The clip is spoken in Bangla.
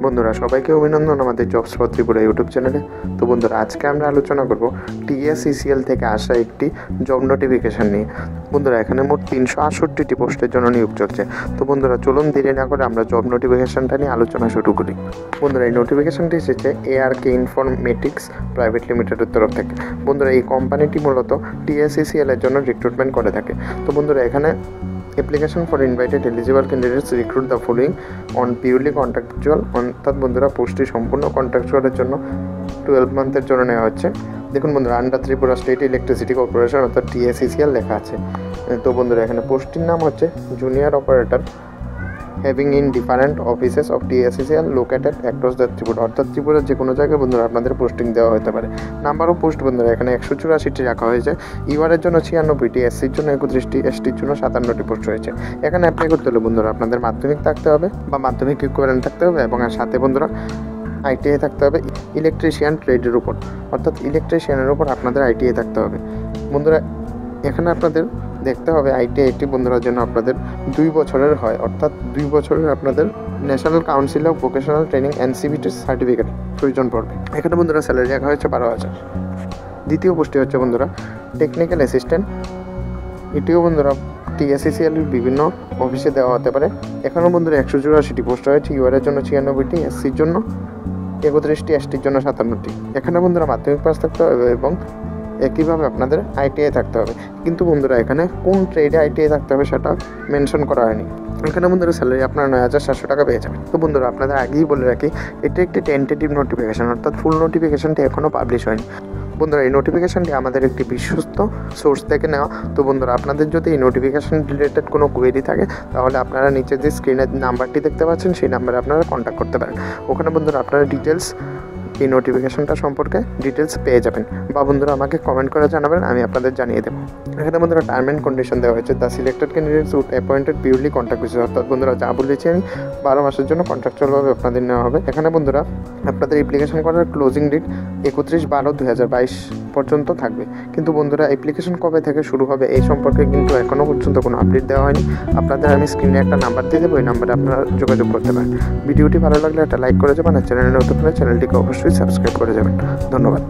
বন্ধুরা সবাইকে অভিনন্দন আমাদের জবস ফর ত্রিপুরা ইউটিউব চ্যানেলে। তো বন্ধুরা আজকে আমরা আলোচনা করব TSECL থেকে আসা একটি জব নোটিফিকেশান নিয়ে। বন্ধুরা এখানে মোট 368টি পোস্টের জন্য নিয়োগ চলছে। তো বন্ধুরা চলুন দেরি না করে আমরা জব নোটিফিকেশানটা নিয়ে আলোচনা শুরু করি। বন্ধুরা এই নোটিফিকেশানটি এসেছে ARK ইনফরমেটিক্স প্রাইভেট লিমিটেডের তরফ থেকে। বন্ধুরা এই কোম্পানিটি মূলত TSECL এর জন্য রিক্রুটমেন্ট করে থাকে। তো বন্ধুরা এখানে application for invited eligible candidates recruit the following on purely contractual, অর্থাৎ বন্ধুরা পোস্টটি সম্পূর্ণ কন্ট্রাকচুয়ালের জন্য 12 মান্থের জন্য নেওয়া হচ্ছে। দেখুন বন্ধুরা under Tripura state electricity corporation অর্থাৎ TSECL লেখা আছে। তো বন্ধুরা এখানে পোস্টটির নাম হচ্ছে junior operator having in different offices of TSECL located across the Tripura, অর্থাৎ ত্রিপুরার যে কোনো জায়গায় বন্ধুরা আপনাদের পোস্টিং দেওয়া হতে পারে। নাম্বার অফ পোস্ট বন্ধুরা এখানে 184টি রাখা হয়েছে। ইউআরের জন্য 96টি, এসসির জন্য 31টি, এসটির জন্য 57টি পোস্ট রয়েছে। এখানে অ্যাপ্লাই করতে হলে বন্ধুরা আপনাদের মাধ্যমিক থাকতে হবে বা মাধ্যমিক ইকুইভ্যালেন্ট থাকতে হবে এবং সাথে বন্ধুরা ITI থাকতে হবে ইলেকট্রিশিয়ান ট্রেডের উপর, অর্থাৎ ইলেকট্রিশিয়ানের উপর আপনাদের ITI থাকতে হবে। বন্ধুরা এখানে আপনাদের দেখতে হবে ITIটি বন্ধুরার জন্য আপনাদের 2 বছরের হয়, অর্থাৎ 2 বছরের আপনাদের national council of vocational training NCVT certificate প্রয়োজন পড়বে। এখানে বন্ধুরা স্যালারি রাখা হয়েছে 12,000। দ্বিতীয় পোস্টটি হচ্ছে বন্ধুরা টেকনিক্যাল অ্যাসিস্ট্যান্ট। এটিও বন্ধুরা TSECL বিভিন্ন অফিসে দেওয়া হতে পারে। এখানেও বন্ধুরা 184টি পোস্ট রয়েছে। ইউআরের জন্য 96টি, এসসির জন্য 31টি, এসটির জন্য 57টি। এখানে বন্ধুরা মাধ্যমিক পাস থাকতে হবে এবং একইভাবে আপনাদের ITI থাকতে হবে। কিন্তু বন্ধুরা এখানে কোন ট্রেডে ITI থাকতে হবে সেটা মেনশন করা হয়নি। এখানে বন্ধুরা স্যালারি আপনারা 9,700 টাকা পেয়ে যাবেন। তো বন্ধুরা আপনাদের আগেই বলে রাখি এটি একটি টেন্টেটিভ নোটিফিকেশান, অর্থাৎ ফুল নোটিফিকেশানটি এখনও পাবলিশ হয়নি। বন্ধুরা এই নোটিফিকেশানটি আমাদের একটি বিশ্বস্ত সোর্স থেকে নেওয়া। তো বন্ধুরা আপনাদের যদি এই নোটিফিকেশান রিলেটেড কোনো কোয়েরি থাকে তাহলে আপনারা নিচে যে স্ক্রিনের নাম্বারটি দেখতে পাচ্ছেন সেই নাম্বারে আপনারা কন্ট্যাক্ট করতে পারেন। ওখানে বন্ধুরা আপনারা ডিটেলস এই নোটিফিকেশানটা সম্পর্কে ডিটেলস পেয়ে যাবেন বা বন্ধুরা আমাকে কমেন্ট করে জানাবেন, আমি আপনাদের জানিয়ে দেবো। এখানে বন্ধুরা টার্ম অ্যান্ড কন্ডিশন দেওয়া হয়েছে। The selected candidates would appointed purely contract basis, অর্থাৎ বন্ধুরা যা বলেছি আমি 12 মাসের জন্য কন্ট্রাকচুয়ালভাবে আপনাদের নেওয়া হবে। এখানে বন্ধুরা আপনাদের অ্যাপ্লিকেশন করার ক্লোজিং ডেট 31/12/2022 পর্যন্ত থাকবে। কিন্তু বন্ধুরা অ্যাপ্লিকেশন কবে থেকে শুরু হবে এই সম্পর্কে কিন্তু এখনও পর্যন্ত কোনো আপডেট দেওয়া হয়নি। আপনাদের আমি স্ক্রিনে একটা নাম্বার দিয়ে দেবো, ওই নাম্বারে আপনারা যোগাযোগ করতে পারেন। ভিডিওটি ভালো লাগলে একটা লাইক করে যাবেন আর চ্যানেলে নতুন হলে চ্যানেলটিকে অবশ্যই সাবস্ক্রাইব করে যাবেন। ধন্যবাদ।